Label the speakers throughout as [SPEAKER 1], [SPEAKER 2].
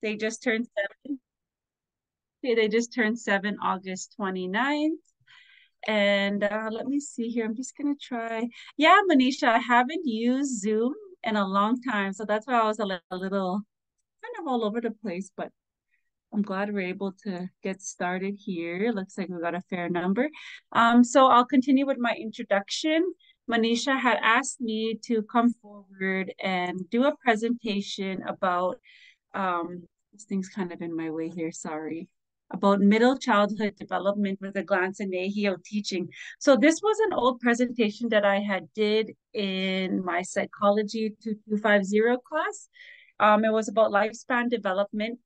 [SPEAKER 1] They just turned 7. Okay, they just turned 7 August 29th. And let me see here. I'm just gonna try. Yeah, Manisha, I haven't used Zoom in a long time, so that's why I was a little kind of all over the place, but I'm glad we're able to get started here. Looks like we got a fair number. So I'll continue with my introduction. Manisha had asked me to come forward and do a presentation about this thing's kind of in my way here, sorry. About middle childhood development with a glance in AHEO teaching. So this was an old presentation that I had did in my psychology 2250 class. It was about lifespan development.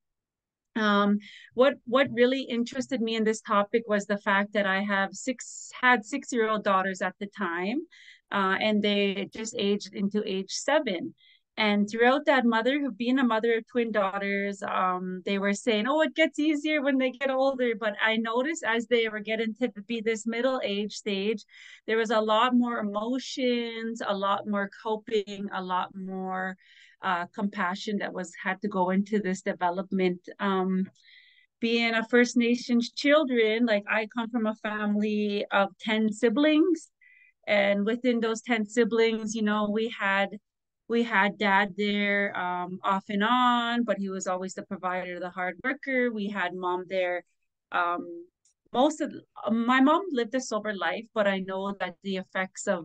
[SPEAKER 1] um, what really interested me in this topic was the fact that I had 6-year-old daughters at the time, and they just aged into age 7. And throughout that being a mother of twin daughters, they were saying, "Oh, it gets easier when they get older." But I noticed as they were getting to be this middle age stage, there was a lot more emotions, a lot more coping, a lot more compassion that was had to go into this development. Being a First Nations children, like I come from a family of 10 siblings, and within those 10 siblings, we had dad there, off and on, but he was always the provider, the hard worker. We had mom there. um, Most of my mom lived a sober life, but I know that the effects of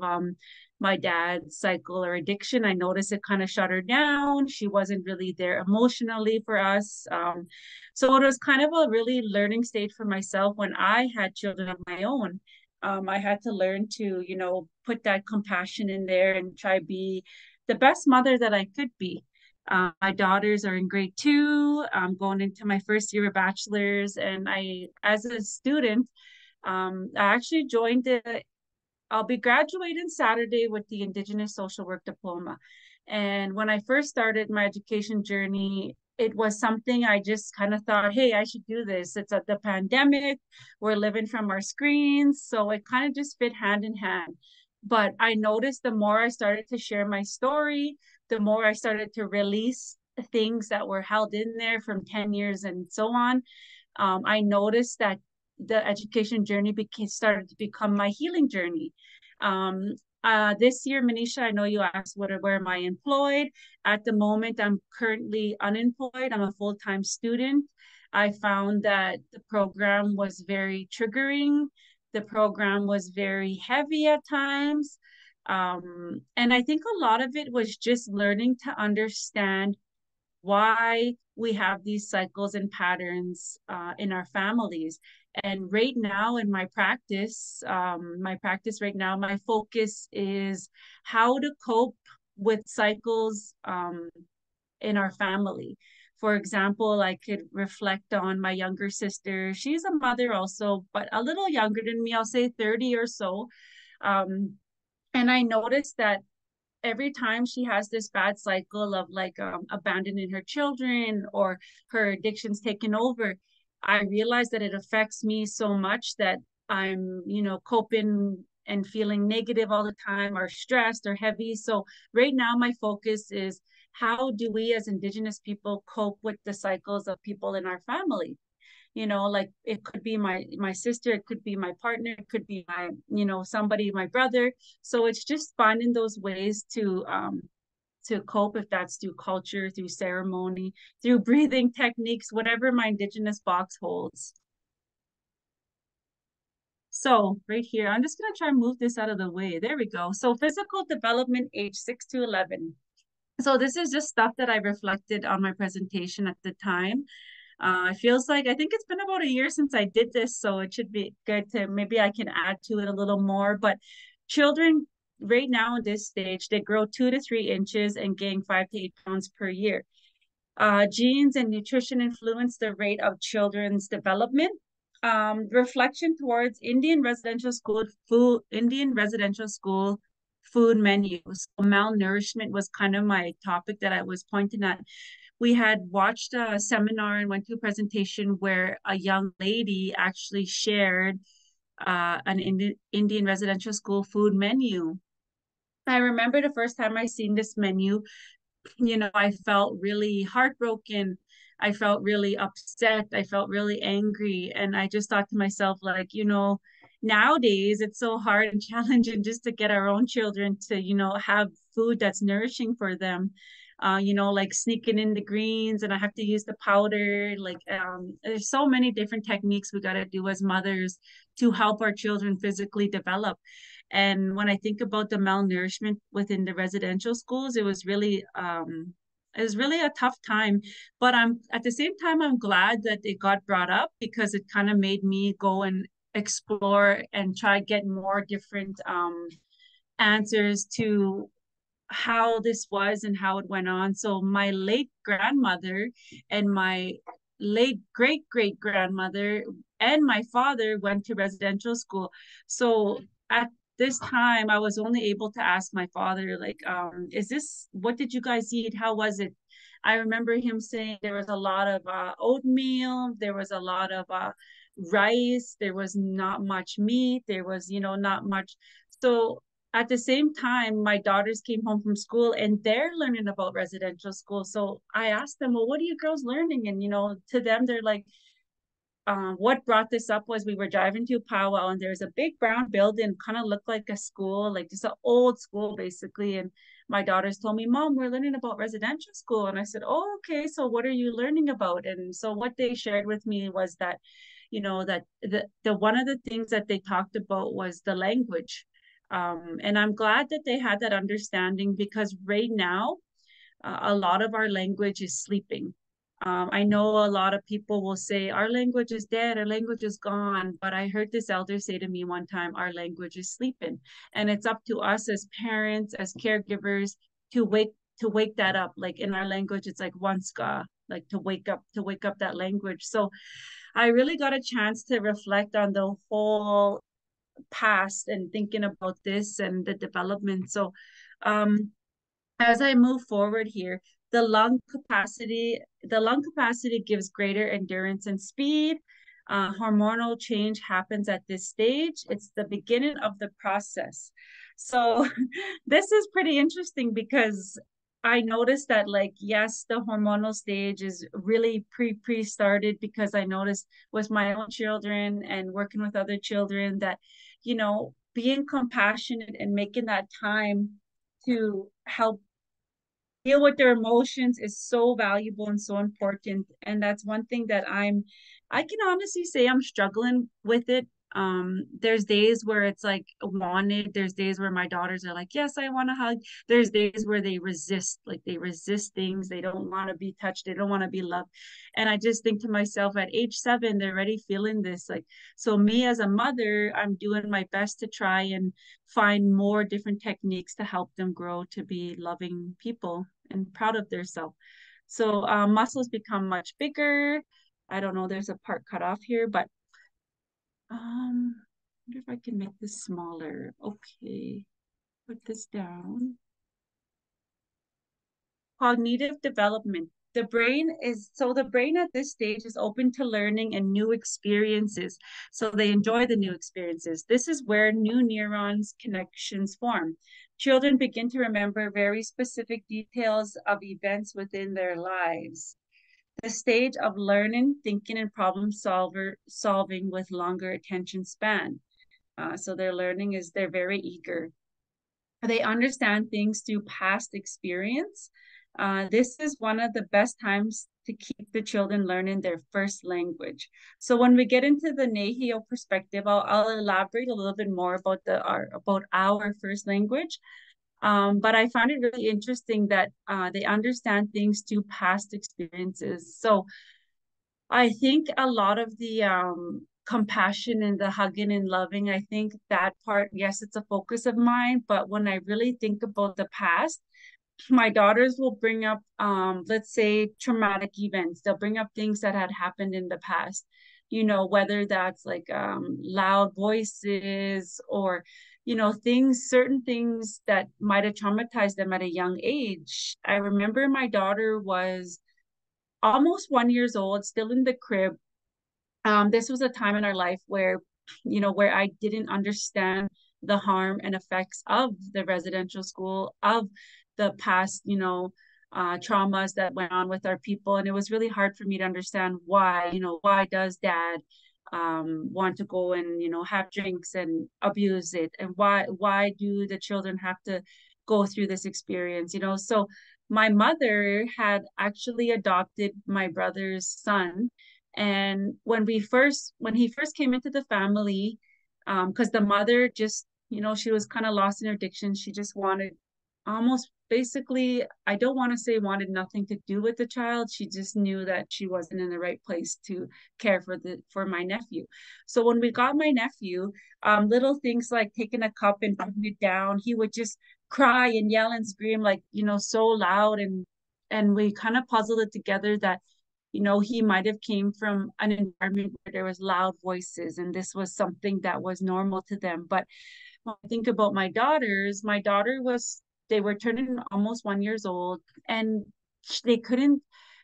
[SPEAKER 1] my dad's cycle or addiction, I noticed it kind of shut her down. She wasn't really there emotionally for us. So it was kind of a really learning stage for myself when I had children of my own. I had to learn to, put that compassion in there and try be the best mother that I could be. My daughters are in grade 2. I'm going into my first year of bachelor's, and as a student, I actually joined the. I'll be graduating Saturday with the Indigenous Social Work Diploma. And when I first started my education journey, it was something I just kind of thought, hey, I should do this. It's at the pandemic. We're living from our screens. So it kind of just fit hand in hand. But I noticed the more I started to share my story, the more I started to release things that were held in there from 10 years and so on. I noticed that the education journey started to become my healing journey. Um, this year, Manisha, I know you asked where am I employed. At the moment, I'm currently unemployed. I'm a full-time student. I found that the program was very triggering. The program was very heavy at times. And I think a lot of it was just learning to understand why we have these cycles and patterns in our families. And right now in my practice right now, my focus is how to cope with cycles in our family. For example, I could reflect on my younger sister. She's a mother also, but a little younger than me. I'll say 30 or so. Um, and I noticed that every time she has this bad cycle of like abandoning her children or her addictions taking over, I realize that it affects me so much that I'm, coping and feeling negative all the time or stressed or heavy. So right now my focus is how do we as Indigenous people cope with the cycles of people in our family? Like it could be my sister, it could be my partner, it could be my, somebody, my brother. So it's just finding those ways to cope, if that's through culture, through ceremony, through breathing techniques, whatever my Indigenous box holds. So right here, I'm just going to try and move this out of the way. There we go. So physical development, age 6 to 11. So this is just stuff that I reflected on my presentation at the time. It feels like I think it's been about a year since I did this, so it should be good to maybe I can add to it a little more. But children right now in this stage, they grow 2 to 3 inches and gain 5 to 8 pounds per year. Genes and nutrition influence the rate of children's development. Reflection towards Indian residential school food menus. So malnourishment was kind of my topic that I was pointing at. We had watched a seminar and went to a presentation where a young lady actually shared an Indian residential school food menu. I remember the first time I seen this menu, I felt really heartbroken. I felt really upset. I felt really angry. And I just thought to myself, like, nowadays it's so hard and challenging just to get our own children to, have food that's nourishing for them. Like sneaking in the greens, and I have to use the powder. Like, there's so many different techniques we got to do as mothers to help our children physically develop. And when I think about the malnourishment within the residential schools, it was really a tough time. But I'm at the same time, I'm glad that it got brought up because it kind of made me go and explore and try get more different answers to how this was and how it went on. So my late grandmother and my late great great grandmother and my father went to residential school. So at this time, I was only able to ask my father, like, is this, what did you guys eat? How was it? I remember him saying there was a lot of oatmeal, there was a lot of rice, there was not much meat, there was, not much. So at the same time, my daughters came home from school and they're learning about residential school. So I asked them, well, what are you girls learning? And, to them, they're like, what brought this up was we were driving to Powwow and there's a big brown building, kind of looked like a school, like just an old school basically. And my daughters told me, Mom, we're learning about residential school. And I said, oh, okay. So what are you learning about? And so what they shared with me was that, that the one of the things that they talked about was the language. And I'm glad that they had that understanding because right now, a lot of our language is sleeping. I know a lot of people will say our language is dead, our language is gone, but I heard this elder say to me one time, our language is sleeping, and it's up to us as parents, as caregivers, to wake that up. Like in our language, it's like wanska, like to wake up that language. So I really got a chance to reflect on the whole past and thinking about this and the development. So um as I move forward here, the lung capacity gives greater endurance and speed. Hormonal change happens at this stage. It's the beginning of the process. So this is pretty interesting because I noticed that, like, yes, the hormonal stage is really pre started because I noticed with my own children and working with other children that, being compassionate and making that time to help deal with their emotions is so valuable and so important. And that's one thing that I can honestly say I'm struggling with it. There's days where it's like wanted, there's days where my daughters are like, yes, I want to hug. There's days where they resist, like they resist things. They don't want to be touched, they don't want to be loved. And I just think to myself, at age 7, they're already feeling this. Like, so me as a mother, I'm doing my best to try and find more different techniques to help them grow to be loving people and proud of themselves. So muscles become much bigger. I don't know, there's a part cut off here, but I wonder if I can make this smaller. Okay, put this down. Cognitive development. The brain at this stage is open to learning and new experiences. So they enjoy the new experiences. This is where new neurons connections form. Children begin to remember very specific details of events within their lives. The stage of learning, thinking, and solving with longer attention span. So their learning is they're very eager. They understand things through past experience. This is one of the best times to keep the children learning their first language. So when we get into the Nahio perspective, I'll elaborate a little bit more about about our first language. But I find it really interesting that they understand things through past experiences. So I think a lot of the compassion and the hugging and loving, I think that part, yes, it's a focus of mine. But when I really think about the past, my daughters will bring up, let's say, traumatic events. They'll bring up things that had happened in the past, whether that's like loud voices or, certain things that might have traumatized them at a young age. I remember my daughter was almost 1 year old, still in the crib. This was a time in our life where, where I didn't understand the harm and effects of the residential school, of the past, traumas that went on with our people. And it was really hard for me to understand why, why does dad want to go and, have drinks and abuse it? And why do the children have to go through this experience, So my mother had actually adopted my brother's son. And when he first came into the family, because the mother just, she was kind of lost in her addiction. She just wanted almost basically, I don't want to say wanted nothing to do with the child. She just knew that she wasn't in the right place to care for my nephew. So when we got my nephew, little things like taking a cup and putting it down, he would just cry and yell and scream like, so loud. And we kind of puzzled it together that he might have came from an environment where there was loud voices and this was something that was normal to them. But when I think about my daughters, my daughter was, they were turning almost 1 years old, and they couldn't,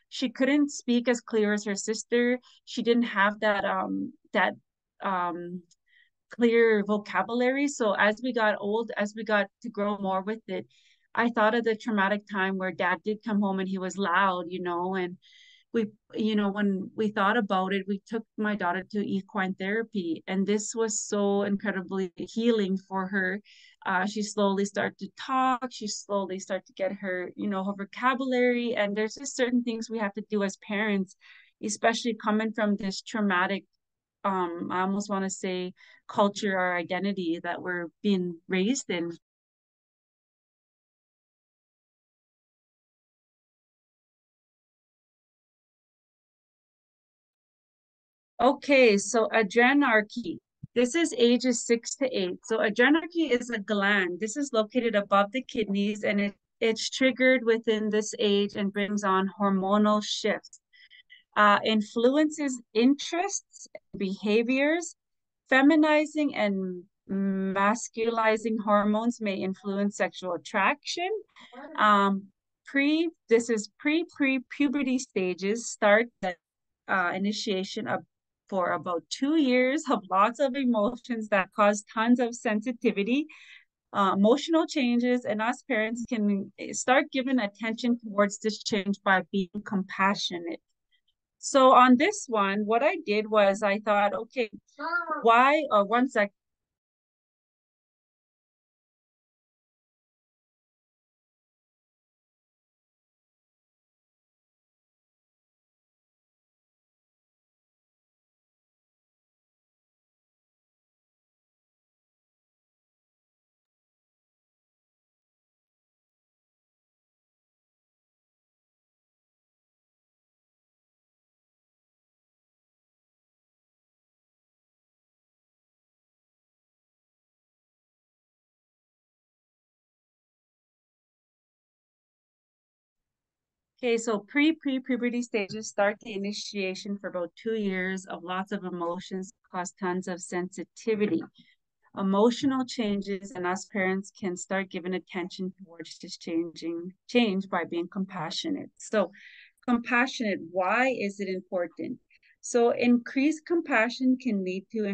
[SPEAKER 1] she couldn't speak as clear as her sister. She didn't have that clear vocabulary. So as we got old, as we got to grow more with it, I thought of the traumatic time where dad did come home and he was loud, and we, when we thought about it, we took my daughter to equine therapy, and this was so incredibly healing for her. She slowly started to talk. She slowly started to get her, her vocabulary. And there's just certain things we have to do as parents, especially coming from this traumatic, I almost want to say culture or identity that we're being raised in. Okay, so adrenarche. This is ages 6 to 8. So adrenarche is a gland. This is located above the kidneys, and it's triggered within this age and brings on hormonal shifts. Influences interests, behaviors, feminizing and masculizing hormones may influence sexual attraction. This is pre-puberty stages start the initiation of for about 2 years of lots of emotions that cause tons of sensitivity, emotional changes, and us parents can start giving attention towards this change by being compassionate. So on this one, what I did was I thought, okay, why, or one sec. Okay, so pre-puberty stages start the initiation for about 2 years of lots of emotions, cause tons of sensitivity. Emotional changes, and us parents can start giving attention towards this change by being compassionate. So compassionate, why is it important? So increased compassion can lead to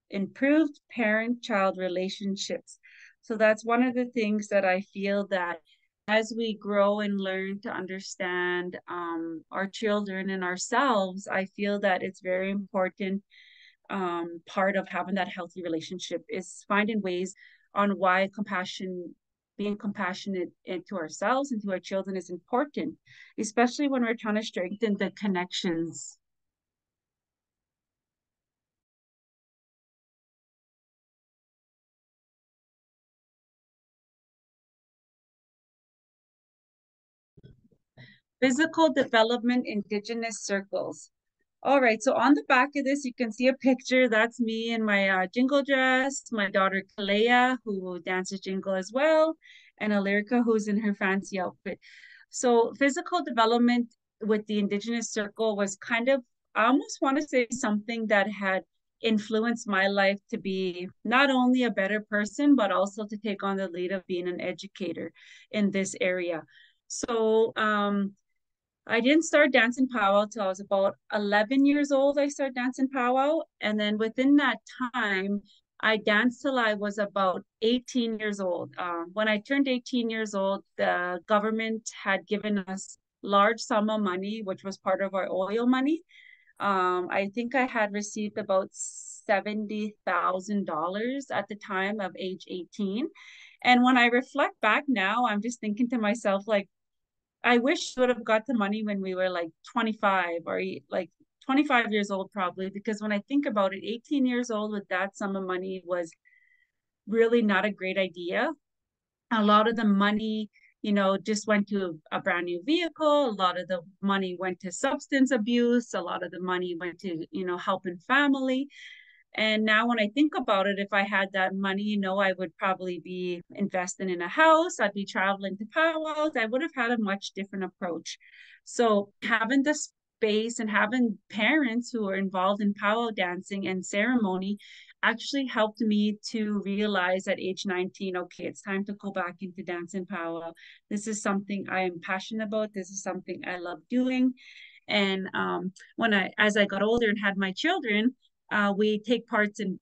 [SPEAKER 1] improved parent-child relationships. So that's one of the things that I feel that as we grow and learn to understand our children and ourselves, I feel that it's very important. Part of having that healthy relationship is finding ways on why being compassionate into ourselves and to our children is important, especially when we're trying to strengthen the connections. Physical development indigenous circles. All right, so on the back of this, you can see a picture. That's me in my jingle dress, my daughter Kalea, who dances jingle as well, and Alerica, who's in her fancy outfit. So physical development with the Indigenous Circle was kind of, I almost want to say something that had influenced my life to be not only a better person, but also to take on the lead of being an educator in this area. So I didn't start dancing powwow till I was about 11 years old. I started dancing powwow. And then within that time, I danced till I was about 18 years old. When I turned 18 years old, the government had given us large sum of money, which was part of our oil money. I think I had received about $70,000 at the time of age 18. And when I reflect back now, I'm just thinking to myself, like, I wish we would have got the money when we were like 25 or like 25 years old, probably, because when I think about it, 18 years old with that sum of money was really not a great idea. A lot of the money, just went to a brand new vehicle. A lot of the money went to substance abuse. A lot of the money went to, helping family. And now when I think about it, if I had that money, I would probably be investing in a house. I'd be traveling to powwows. I would have had a much different approach. So having the space and having parents who are involved in powwow dancing and ceremony actually helped me to realize at age 19, okay, it's time to go back into dance and powwow. This is something I am passionate about. This is something I love doing. And as I got older and had my children, we take part in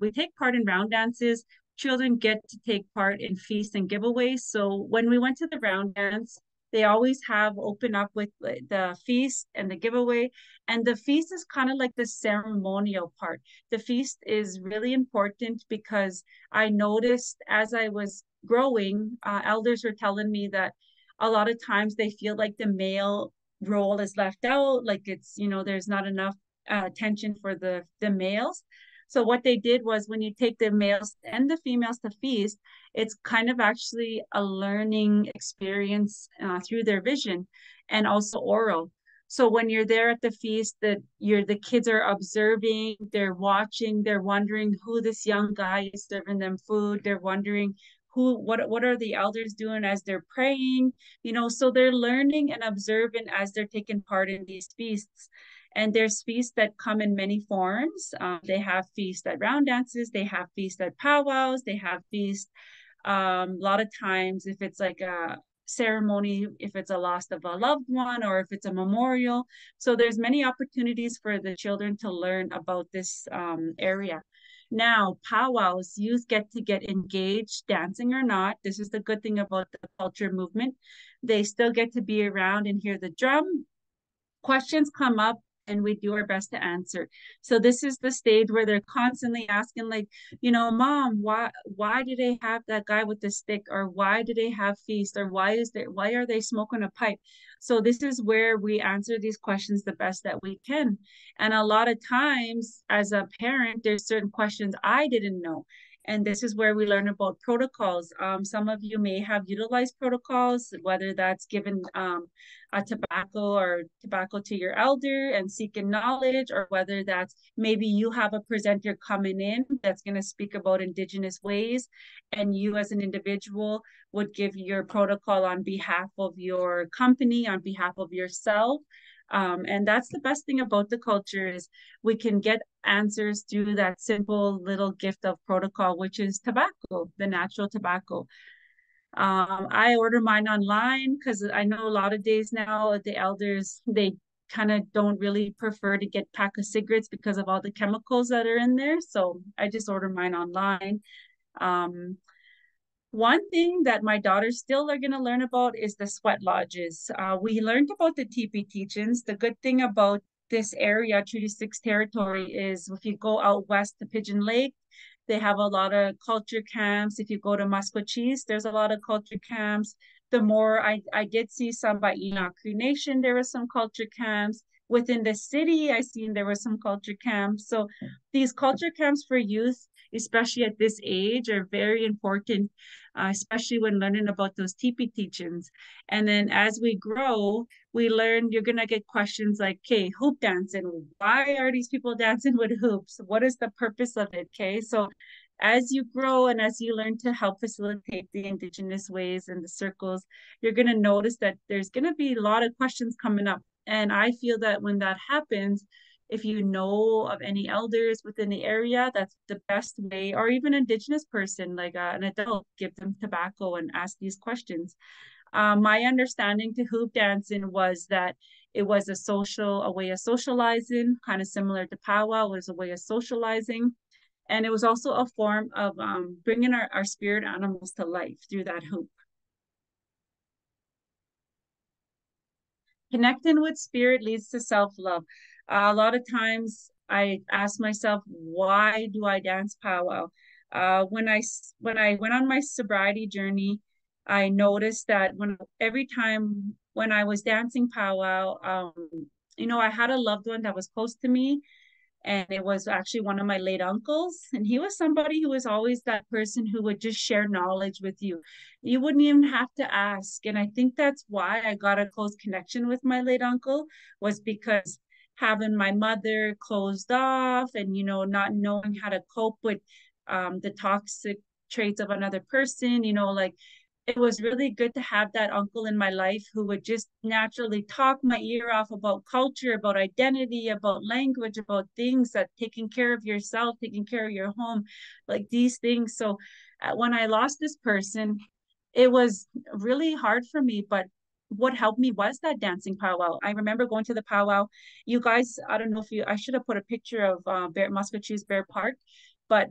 [SPEAKER 1] round dances. Children get to take part in feasts and giveaways. So when we went to the round dance, they always have open up with the feast and the giveaway. And the feast is kind of like the ceremonial part. The feast is really important because I noticed as I was growing, elders were telling me that a lot of times they feel like the male role is left out, like it's, there's not enough attention for the males. So what they did was when you take the males and the females to feast, it's kind of actually a learning experience through their vision and also oral. So when you're there at the feast, the kids are observing, they're watching, they're wondering who this young guy is serving them food. They're wondering what are the elders doing as they're praying, so they're learning and observing as they're taking part in these feasts. And there's feasts that come in many forms. They have feasts at round dances, they have feasts at powwows, they have feasts a lot of times if it's like a ceremony, if it's a loss of a loved one or if it's a memorial. So there's many opportunities for the children to learn about this area. Now, powwows, youth get to get engaged, dancing or not. This is the good thing about the culture movement. They still get to be around and hear the drum. Questions come up and we do our best to answer. So this is the stage where they're constantly asking, like, mom, why do they have that guy with the stick, or why do they have feast, or why are they smoking a pipe? So this is where we answer these questions the best that we can. And a lot of times as a parent, there's certain questions I didn't know. And this is where we learn about protocols. Some of you may have utilized protocols, whether that's given a tobacco to your elder and seeking knowledge, or whether that's maybe you have a presenter coming in that's going to speak about Indigenous ways, and you as an individual would give your protocol on behalf of your company, on behalf of yourself. And that's the best thing about the culture is we can get answers through that simple little gift of protocol, which is tobacco, the natural tobacco. I order mine online because I know a lot of days now the elders, they kind of don't really prefer to get pack of cigarettes because of all the chemicals that are in there. So I just order mine online. Um, One thing that my daughters still are going to learn about is the sweat lodges. We learned about the teepee teachings. The good thing about this area, Treaty 6 territory, is if you go out west to Pigeon Lake, they have a lot of culture camps. If you go to Musquecheese, there's a lot of culture camps. The more I did see some by Enoch Cree Nation, there were some culture camps. Within the city, I seen there were some culture camps. So these culture camps for youth, especially at this age, are very important, especially when learning about those teepee teachings. And then as we grow, we learn you're gonna get questions like, okay, hoop dancing. Why are these people dancing with hoops? What is the purpose of it? Okay, so as you grow and as you learn to help facilitate the Indigenous ways and the circles, you're gonna notice that there's gonna be a lot of questions coming up. And I feel that when that happens, if you know of any elders within the area, that's the best way, or even Indigenous person, like an adult, give them tobacco and ask these questions. My understanding to hoop dancing was that it was a way of socializing, kind of similar to powwow, was a way of socializing. And it was also a form of bringing our spirit animals to life through that hoop. Connecting with spirit leads to self-love. A lot of times I ask myself, why do I dance powwow? When I went on my sobriety journey, I noticed that every time when I was dancing powwow, I had a loved one that was close to me, and it was actually one of my late uncles, and he was somebody who was always that person who would just share knowledge with you. You wouldn't even have to ask, and I think that's why I got a close connection with my late uncle, was because having my mother closed off and not knowing how to cope with the toxic traits of another person, like it was really good to have that uncle in my life who would just naturally talk my ear off about culture, about identity, about language, about things, that taking care of yourself, taking care of your home, like these things. So when I lost this person, it was really hard for me, but what helped me was that dancing powwow. I remember going to the powwow. You guys, I don't know if I should have put a picture of Muscatchews Bear Park, but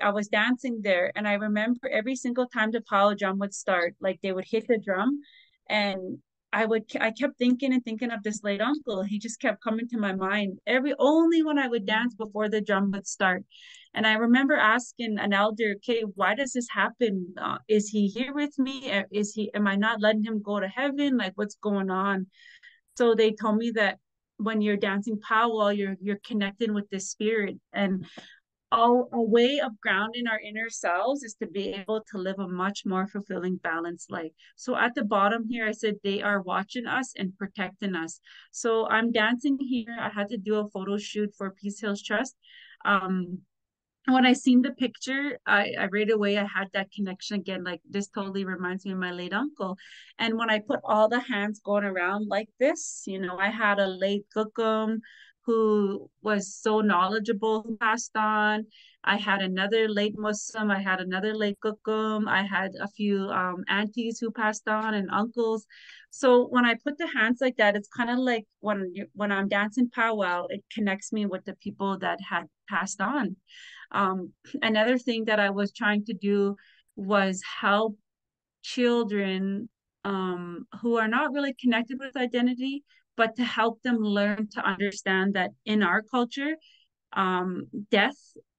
[SPEAKER 1] I was dancing there, and I remember every single time the powwow drum would start, like they would hit the drum, and I kept thinking and thinking of this late uncle. He just kept coming to my mind only when I would dance before the drum would start. And I remember asking an elder, okay, why does this happen? Is he here with me? Am I not letting him go to heaven? Like, what's going on? So they told me that when you're dancing powwow, you're connecting with the spirit. And a way of grounding our inner selves is to be able to live a much more fulfilling, balanced life. So at the bottom here, I said they are watching us and protecting us. So I'm dancing here. I had to do a photo shoot for Peace Hills Trust. Um, when I seen the picture, I right away I had that connection again. Like, this totally reminds me of my late uncle. And when I put all the hands going around like this, I had a late Gookum who was so knowledgeable, who passed on. I had another late Muslim. I had another late Gookum. I had a few aunties who passed on, and uncles. So when I put the hands like that, it's kind of like when I'm dancing powwow, it connects me with the people that had passed on. Another thing that I was trying to do was help children who are not really connected with identity, but to help them learn to understand that in our culture, death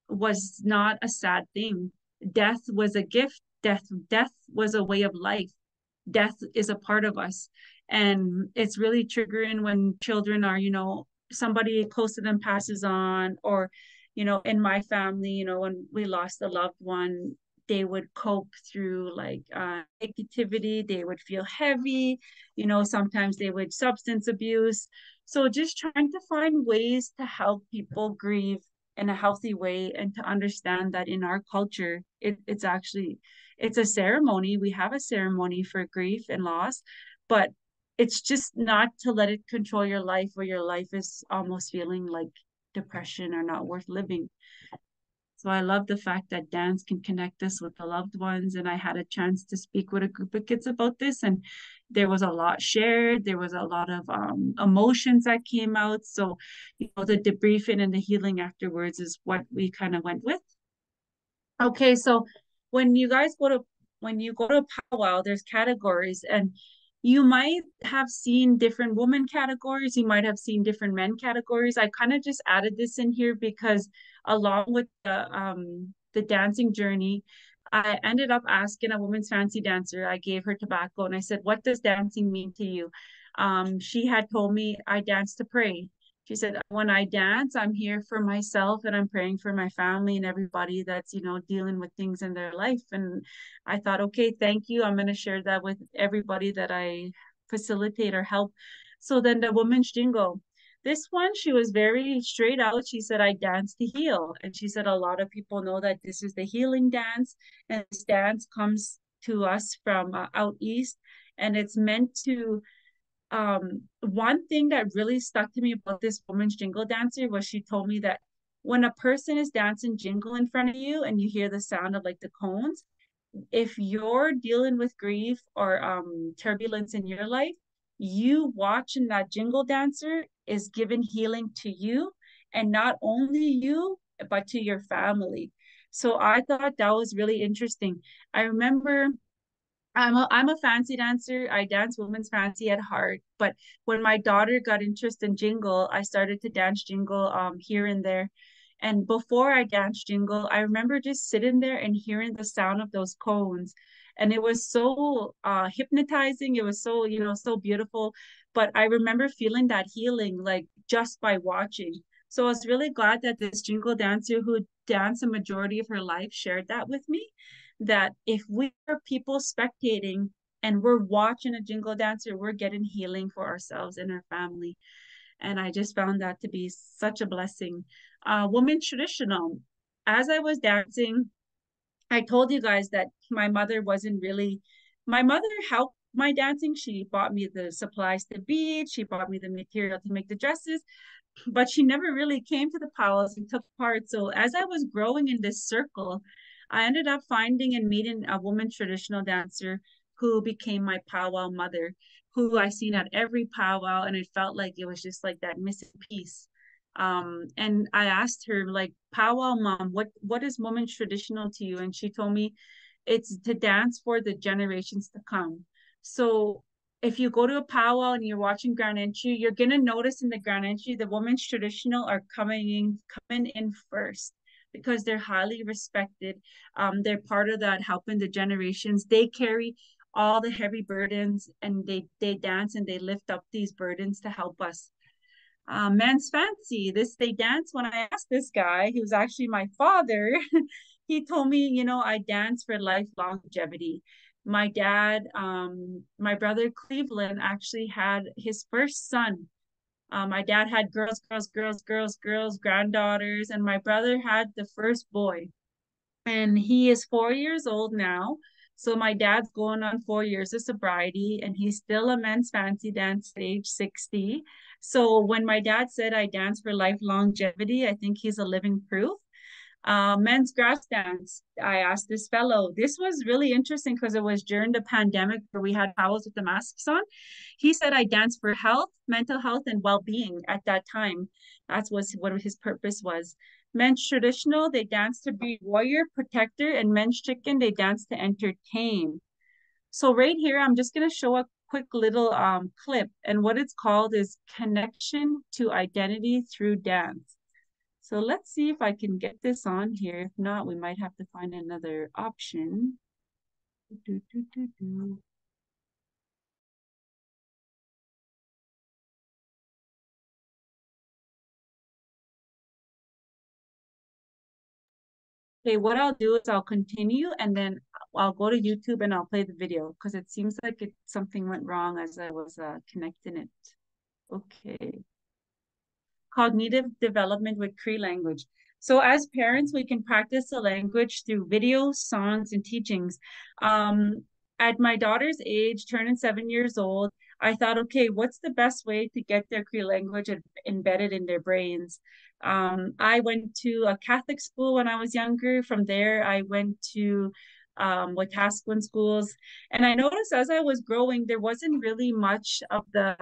[SPEAKER 1] was not a sad thing. Death was a gift. Death was a way of life. Death is a part of us. And it's really triggering when children are, somebody close to them passes on, or, in my family, when we lost a loved one, they would cope through like negativity, they would feel heavy, sometimes they would substance abuse. So just trying to find ways to help people grieve in a healthy way, and to understand that in our culture, it's a ceremony. We have a ceremony for grief and loss, but it's just not to let it control your life, where your life is almost feeling like depression or not worth living. So I love the fact that dance can connect us with the loved ones. And I had a chance to speak with a group of kids about this, and there was a lot shared. There was a lot of emotions that came out. So, the debriefing and the healing afterwards is what we kind of went with. Okay, so when you guys go to when you go to powwow, there's categories, and you might have seen different woman categories, you might have seen different men categories. I kind of just added this in here because along with the dancing journey, I ended up asking a woman's fancy dancer. I gave her tobacco and I said, "What does dancing mean to you?" She had told me, "I dance to pray." She said, when I dance, I'm here for myself and I'm praying for my family and everybody that's, dealing with things in their life. And I thought, okay, thank you. I'm going to share that with everybody that I facilitate or help. So then the woman's jingle. This one, she was very straight out. She said, I dance to heal. And she said, a lot of people know that this is the healing dance. And this dance comes to us from out east. And it's meant to one thing that really stuck to me about this woman's jingle dancer was she told me that when a person is dancing jingle in front of you and you hear the sound of like the cones, if you're dealing with grief or turbulence in your life, you watching that jingle dancer is giving healing to you, and not only you, but to your family. So I thought that was really interesting. I remember I'm a fancy dancer. I dance women's fancy at heart. But when my daughter got interested in jingle, I started to dance jingle here and there. And before I danced jingle, I remember just sitting there and hearing the sound of those cones. And it was so hypnotizing. It was so, so beautiful. But I remember feeling that healing like just by watching. So I was really glad that this jingle dancer who danced a majority of her life shared that with me, that if we are people spectating and we're watching a jingle dancer, we're getting healing for ourselves and our family. And I just found that to be such a blessing. Woman traditional. As I was dancing, I told you guys that my mother wasn't really, my mother helped my dancing. She bought me the supplies to bead, she bought me the material to make the dresses, but she never really came to the palace and took part. So as I was growing in this circle, I ended up finding and meeting a woman traditional dancer who became my powwow mother, who I seen at every powwow, and it felt like it was just like that missing piece. And I asked her, like, powwow mom, what is woman traditional to you? And she told me it's to dance for the generations to come. So if you go to a powwow and you're watching grand entry, you're gonna notice in the grand entry the women's traditional are coming in first because they're highly respected. They're part of that helping the generations. They carry all the heavy burdens and they dance and they lift up these burdens to help us. Men's fancy. This they dance. When I asked this guy, he was actually my father. He told me, I dance for life longevity. My dad, my brother Cleveland actually had his first son. My dad had girls, girls, girls, girls, girls, granddaughters, and my brother had the first boy, and he is 4 years old now. So my dad's going on 4 years of sobriety, and he's still a men's fancy dance at age 60. So when my dad said I dance for life longevity, I think he's a living proof. Men's grass dance. I asked this fellow. This was really interesting because it was during the pandemic where we had towels with the masks on. He said I danced for health, mental health, and well-being at that time. That's what his purpose was. Men's traditional, they dance to be warrior, protector, and men's chicken, they dance to entertain. So right here, I'm just gonna show a quick little clip, and what it's called is connection to identity through dance. So let's see if I can get this on here. If not, we might have to find another option. Do, do, do, do. Okay, what I'll do is I'll continue and then I'll go to YouTube and I'll play the video because it seems like something went wrong as I was connecting it. Okay. Cognitive development with Cree language. So as parents, we can practice the language through videos, songs, and teachings. Um, at my daughter's age, turning 7 years old, I thought, okay, what's the best way to get their Cree language embedded in their brains? I went to a Catholic school when I was younger. From there, I went to Wetaskiwin schools. And I noticed as I was growing, there wasn't really much of the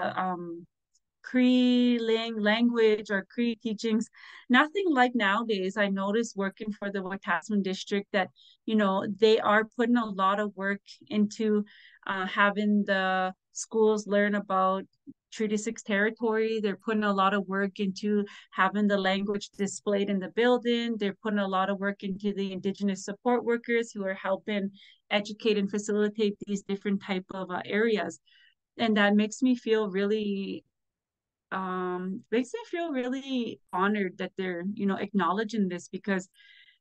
[SPEAKER 1] Cree language or Cree teachings, nothing like nowadays. I noticed working for the Wetaskiwin district that, they are putting a lot of work into having the schools learn about Treaty 6 territory. They're putting a lot of work into having the language displayed in the building. They're putting a lot of work into the Indigenous support workers who are helping educate and facilitate these different type of areas. And that makes me feel really honored that they're, acknowledging this because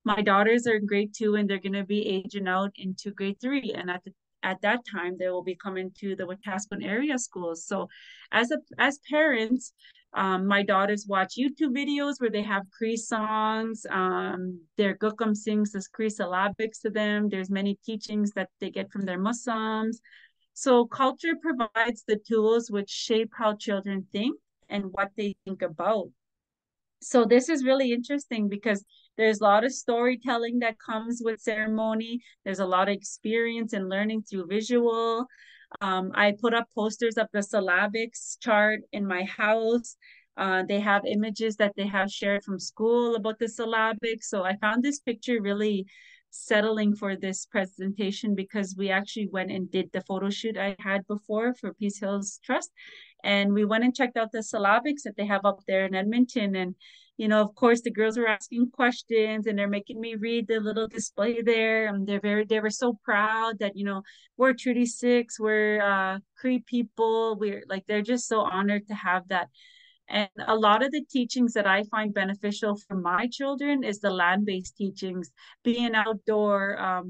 [SPEAKER 1] my daughters are in grade 2 and they're going to be aging out into grade 3. And at that time, they will be coming to the Wetaskiwin area schools. So as parents, my daughters watch YouTube videos where they have Cree songs. Their Gookum sings this Cree syllabics to them. There's many teachings that they get from their Muslims. So culture provides the tools which shape how children think and what they think about. So this is really interesting because there's a lot of storytelling that comes with ceremony. There's a lot of experience and learning through visual. I put up posters of the syllabics chart in my house. They have images that they have shared from school about the syllabic. So I found this picture really settling for this presentation because we actually went and did the photo shoot I had before for Peace Hills Trust. And we went and checked out the syllabics that they have up there in Edmonton. And, of course, the girls were asking questions and they're making me read the little display there. And they were so proud that, we're Treaty 6, we're Cree people. They're just so honored to have that. And a lot of the teachings that I find beneficial for my children is the land-based teachings, being outdoor.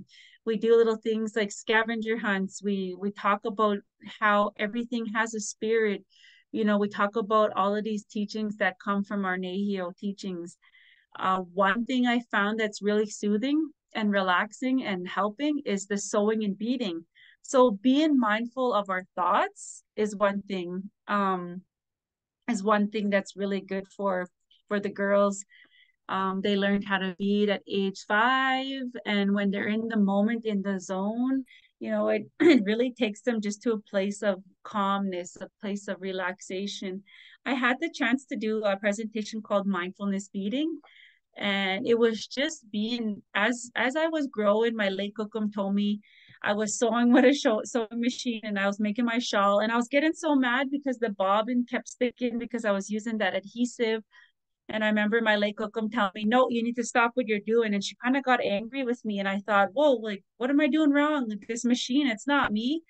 [SPEAKER 1] We do little things like scavenger hunts. We talk about how everything has a spirit. We talk about all of these teachings that come from our Nehio teachings. One thing I found that's really soothing and relaxing and helping is the sewing and beading. So being mindful of our thoughts is one thing that's really good for the girls. They learned how to bead at age 5, and when they're in the moment, in the zone, it really takes them just to a place of calmness, a place of relaxation. I had the chance to do a presentation called mindfulness beading, and it was just being as I was growing. My late cookum told me I was sewing with a sewing machine and I was making my shawl, and I was getting so mad because the bobbin kept sticking because I was using that adhesive. And I remember my late cookum telling me, no, you need to stop what you're doing. And she kind of got angry with me, and I thought, whoa, like, what am I doing wrong? Like, this machine, it's not me.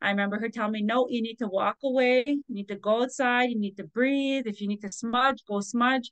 [SPEAKER 1] I remember her telling me, no, you need to walk away. You need to go outside. You need to breathe. If you need to smudge, go smudge.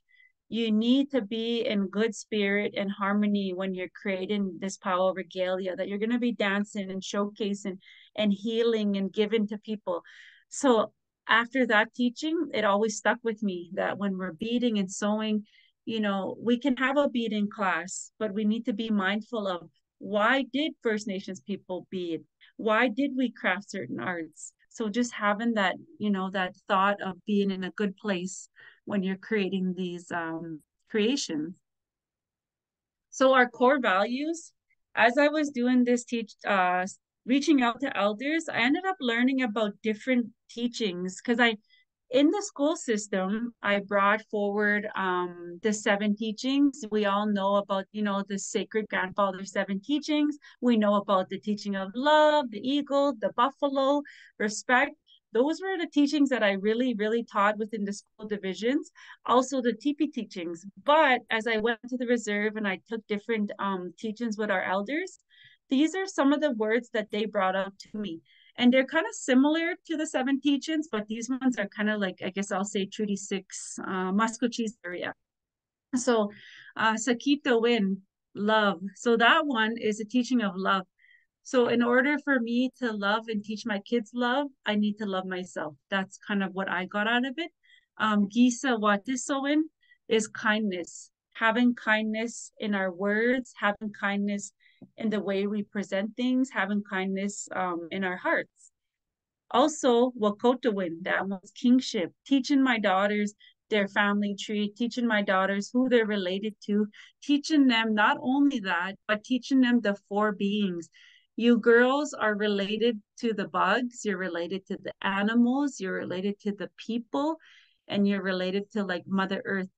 [SPEAKER 1] You need to be in good spirit and harmony when you're creating this power regalia that you're going to be dancing and showcasing and healing and giving to people. So after that teaching, it always stuck with me that when we're beading and sewing, we can have a beading class, but we need to be mindful of why did First Nations people bead? Why did we craft certain arts? So just having that thought of being in a good place when you're creating these creations. So our core values, as I was doing this reaching out to elders, I ended up learning about different teachings because in the school system, I brought forward the 7 teachings. We all know about, the sacred grandfather 7 teachings. We know about the teaching of love, the eagle, the buffalo, respect. Those were the teachings that I really, really taught within the school divisions. Also the TP teachings. But as I went to the reserve and I took different teachings with our elders, these are some of the words that they brought up to me. And they're kind of similar to the 7 teachings, but these ones are kind of like, I guess I'll say Treaty 6, Muscocheese area. So Sakito Win, love. So that one is a teaching of love. So in order for me to love and teach my kids love, I need to love myself. That's kind of what I got out of it. Gisa Watisowin is kindness, having kindness in our words, having kindness in the way we present things, having kindness in our hearts. Also, Wakotowin, that was kingship, teaching my daughters their family tree, teaching my daughters who they're related to, teaching them not only that, but teaching them the 4 beings. You girls are related to the bugs, you're related to the animals, you're related to the people, and you're related to like Mother Earth,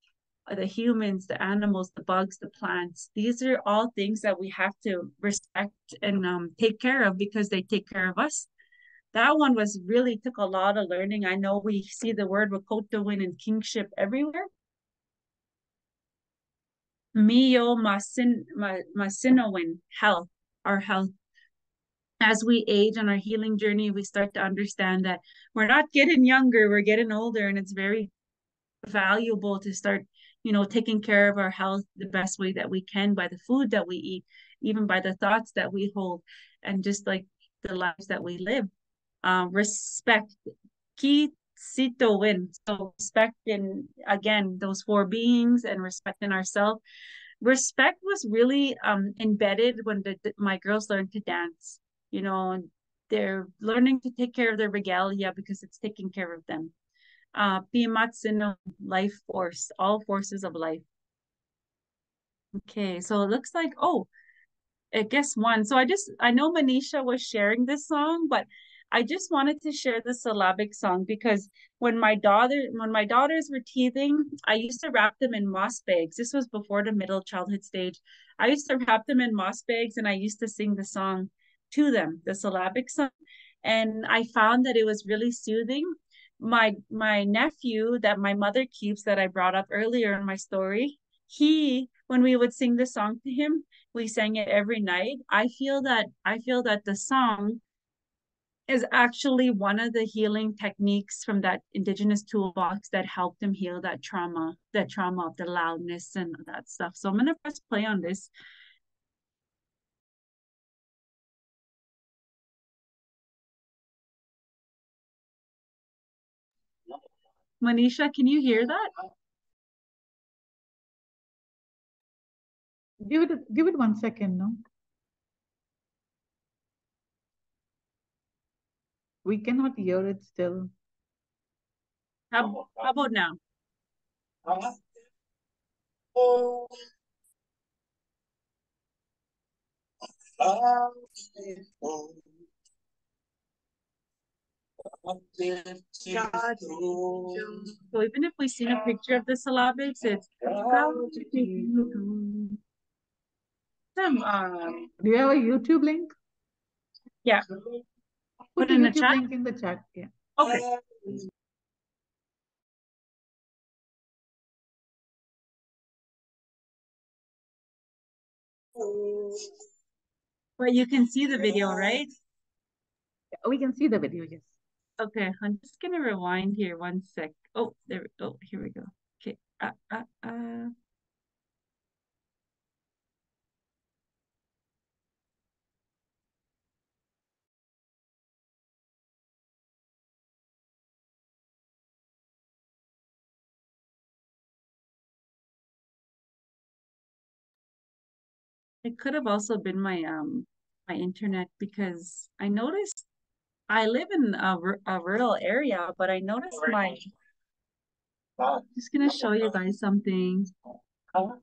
[SPEAKER 1] the humans, the animals, the bugs, the plants. These are all things that we have to respect and take care of because they take care of us. That one was really took a lot of learning. I know we see the word Wakotowin and kingship everywhere. Mio Masinowin, health, our health. As we age on our healing journey, we start to understand that we're not getting younger, we're getting older, and it's very valuable to start, taking care of our health the best way that we can by the food that we eat, even by the thoughts that we hold, and just like the lives that we live. Respect, key sito win. So respecting again those 4 beings and respecting ourselves. Respect was really embedded when my girls learned to dance. They're learning to take care of their regalia because it's taking care of them. Pimatsino, life force, all forces of life. Okay, so it looks like, I guess one. So I know Manisha was sharing this song, but I just wanted to share the syllabic song because when my daughters were teething, I used to wrap them in moss bags. This was before the middle childhood stage. I used to wrap them in moss bags and I used to sing the song to them, the syllabic song. And I found that it was really soothing. My nephew that my mother keeps that I brought up earlier in my story, he when we would sing the song to him, we sang it every night. I feel that the song is actually one of the healing techniques from that indigenous toolbox that helped him heal that trauma of the loudness and that stuff. So I'm gonna press play on this. Manisha, can you hear that?
[SPEAKER 2] Give it 1 second, no? We cannot hear it still.
[SPEAKER 1] How about now? So even if we see a picture of the syllabics, it's
[SPEAKER 2] Do you have a YouTube link?
[SPEAKER 1] yeah.
[SPEAKER 2] Put
[SPEAKER 1] Put
[SPEAKER 2] the
[SPEAKER 1] it in the
[SPEAKER 2] YouTube
[SPEAKER 1] chat.
[SPEAKER 2] link in the chat. Yeah.
[SPEAKER 1] Okay. But you can see the video, right?
[SPEAKER 2] We can see the video, yes.
[SPEAKER 1] Okay, I'm just gonna rewind here 1 sec. Oh, there. Oh, here we go. Okay. It could have also been my internet because I noticed I live in a rural area, but I noticed my. Just gonna show you guys something. Look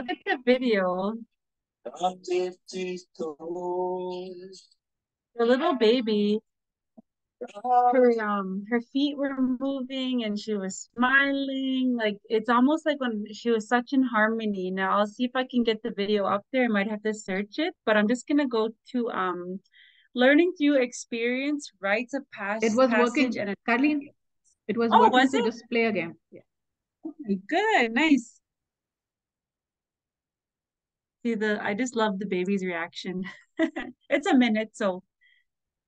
[SPEAKER 1] at the video. The little baby, her feet were moving and she was smiling. Like it's almost like when she was such in harmony. Now I'll see if I can get the video up there. I might have to search it, but I'm just gonna go to learning through experience, rites of
[SPEAKER 2] It was
[SPEAKER 1] passage,
[SPEAKER 2] working,
[SPEAKER 1] and
[SPEAKER 2] Karlene. It was
[SPEAKER 1] oh,
[SPEAKER 2] working,
[SPEAKER 1] was
[SPEAKER 2] so
[SPEAKER 1] it?
[SPEAKER 2] just play again. Yeah.
[SPEAKER 1] Okay, good, nice. See I just love the baby's reaction. It's a minute, so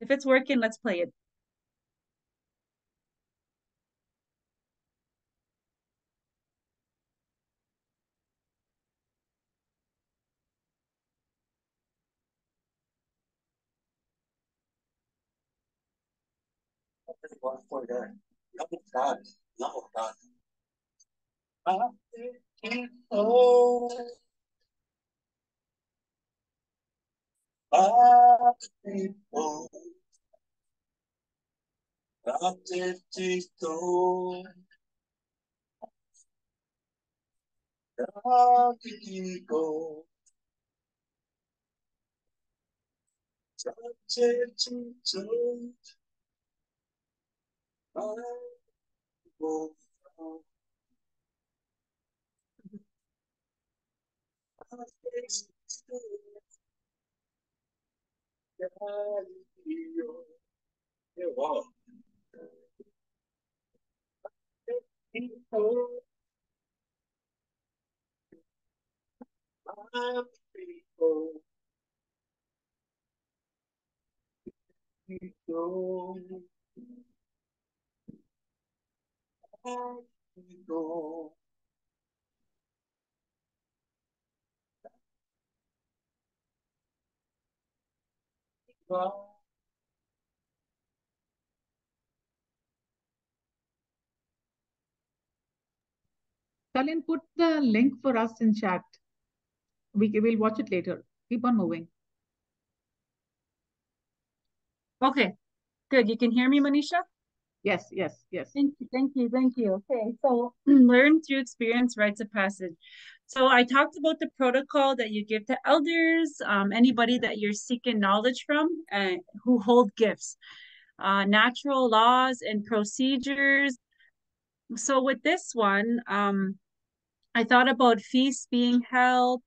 [SPEAKER 1] if it's working, let's play it.
[SPEAKER 2] Karlene, put the link for us in chat. We'll watch it later. Keep on moving.
[SPEAKER 1] Okay, good. You can hear me, Manisha?
[SPEAKER 2] Yes, yes, yes.
[SPEAKER 1] Thank you, thank you, thank you. Okay, so learn through experience, rites of passage. So I talked about the protocol that you give to elders, anybody that you're seeking knowledge from, who hold gifts, natural laws and procedures. So with this one, I thought about feasts being held,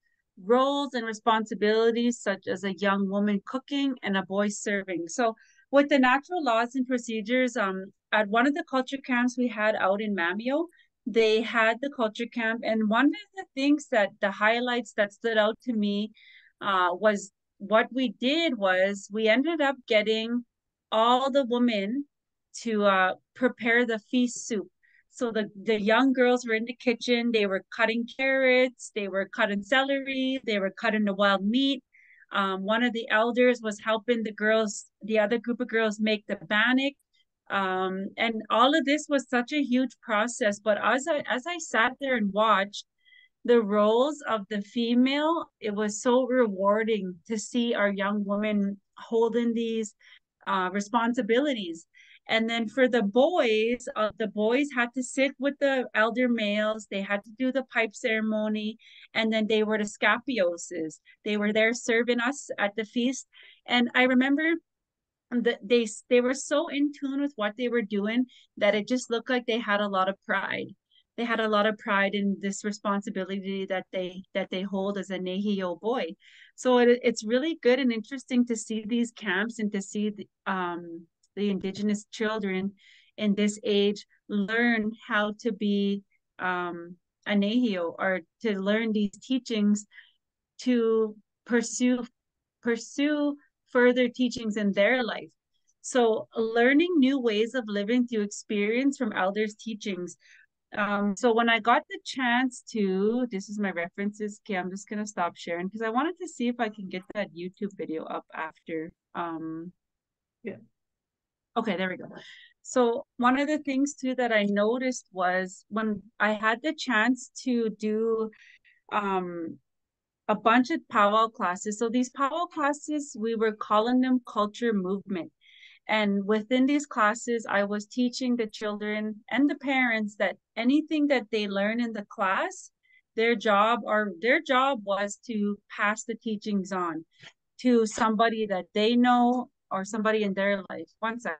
[SPEAKER 1] roles and responsibilities such as a young woman cooking and a boy serving. So with the natural laws and procedures, at one of the culture camps we had out in Mamio, they had the culture camp, and one of the things that the highlights that stood out to me was what we did was we ended up getting all the women to prepare the feast soup. So the young girls were in the kitchen. They were cutting carrots. They were cutting celery. They were cutting the wild meat. One of the elders was helping the girls, the other group of girls, make the bannock. And all of this was such a huge process. But as I sat there and watched the roles of the female, it was so rewarding to see our young women holding these responsibilities. And then for the boys had to sit with the elder males. They had to do the pipe ceremony, and then they were the scapioses. They were there serving us at the feast. And I remember that they were so in tune with what they were doing that it just looked like they had a lot of pride. They had a lot of pride in this responsibility that they hold as a Nehio boy. So it's really good and interesting to see these camps and to see the indigenous children in this age learn how to be a Nehio, or to learn these teachings to pursue further teachings in their life. So learning new ways of living through experience from elders' teachings. So when I got the chance to, this is my references. Okay, I'm just gonna stop sharing because I wanted to see if I can get that YouTube video up after.
[SPEAKER 2] Yeah.
[SPEAKER 1] Okay, there we go. So one of the things too that I noticed was when I had the chance to do um a bunch of powwow classes. So these powwow classes, we were calling them culture movement. And within these classes, I was teaching the children and the parents that anything that they learn in the class, their job was to pass the teachings on to somebody that they know or somebody in their life. One sec.